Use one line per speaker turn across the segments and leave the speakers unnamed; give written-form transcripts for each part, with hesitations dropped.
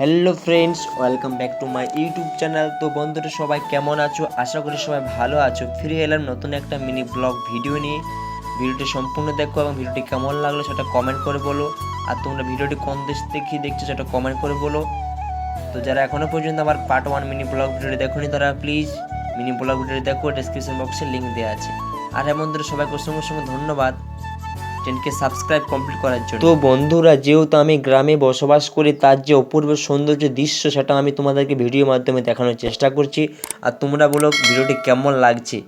Hello friends, welcome back to my YouTube channel. তো বন্ধুরা সবাই কেমন আছো? আশা করি সবাই ভালো আছো। ফিরে এলাম নতুন একটা মিনি ব্লগ ভিডিও নিয়ে। ভিডিওটি সম্পূর্ণ দেখো এবং ভিডিওটি কেমন লাগলো সেটা কমেন্ট করে বলো। আর তোমরা ভিডিওটি কোন দেশ থেকে দেখছো সেটা কমেন্ট করে বলো। তো যারা এখনও পর্যন্ত আমার পার্ট 1 মিনি ব্লগ ভিডিওটি দেখোনি তারা প্লিজ মিনি ব্লগ ভিডিওটি দেখো, ডেসক্রিপশন বক্সে লিঙ্ক দেওয়া আছে। আর হ্যাঁ বন্ধুরা, সবাইকে অসংখ্য ধন্যবাদ চ্যানেলকে সাবস্ক্রাইব কমপ্লিট করার জন্য। তো বন্ধুরা, যেহেতু আমি গ্রামে বসবাস করি, তার যে অপূর্ব সৌন্দর্য দৃশ্য সেটা আমি তোমাদেরকে ভিডিওর মাধ্যমে দেখানোর চেষ্টা করছি। আর তোমরা বলো ভিডিওটি কেমন লাগছে।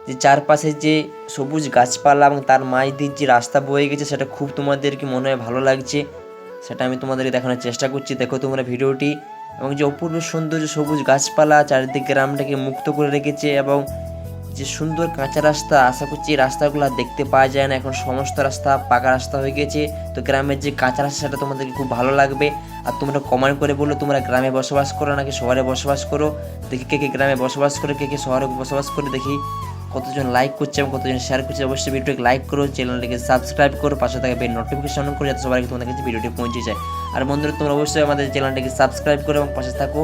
যে চারপাশে যে সবুজ গাছপালা এবং তার মাঝ দিয়ে যে রাস্তা বয়ে গেছে সেটা খুব তোমাদেরকে মনে হয় ভালো লাগছে, সেটা আমি তোমাদেরকে দেখানোর চেষ্টা করছি। দেখো তোমরা ভিডিওটি, এবং যে অপূর্ব সৌন্দর্য সবুজ গাছপালা চারিদিকে গ্রামটাকে মুক্ত করে রেখেছে, এবং যে সুন্দর কাঁচা রাস্তা, আশা করছি এই রাস্তাগুলো আর দেখতে পাওয়া যায় না। এখন সমস্ত রাস্তা পাকা রাস্তা হয়ে গেছে। তো গ্রামের যে কাঁচা রাস্তা সেটা তোমাদেরকে খুব ভালো লাগবে। আর তোমরা কমেন্ট করে বলো তোমরা গ্রামে বসবাস করো নাকি শহরে বসবাস করো। দেখি কে কে গ্রামে বসবাস করে, কে কে শহরে বসবাস করে, দেখি কতজন লাইক করছে এবং কতজন শেয়ার করছে। অবশ্যই ভিডিওটিকে লাইক করো, চ্যানেলটিকে সাবস্ক্রাইব করো, পাশে থাকা বেল নোটিফিকেশন অন করো যাতে সবার আগে তোমাদের কাছে ভিডিওটি পৌঁছে যায়। আর বন্ধুরা, তোমরা অবশ্যই আমাদের চ্যানেলটিকে সাবস্ক্রাইব করো এবং পাশে থাকো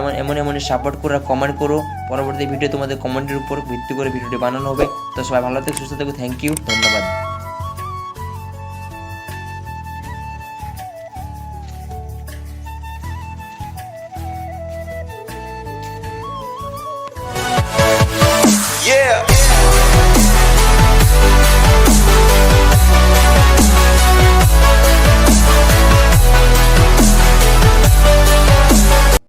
এবং এমন সাপোর্ট করো আর কমেন্ট করো। পরবর্তী ভিডিও তোমাদের কমেন্টের উপর ভিত্তি করে ভিডিওটি বানানো হবে। তো সবাই ভালো থেকো, সুস্থ থেকো। থ্যাংক ইউ, ধন্যবাদ।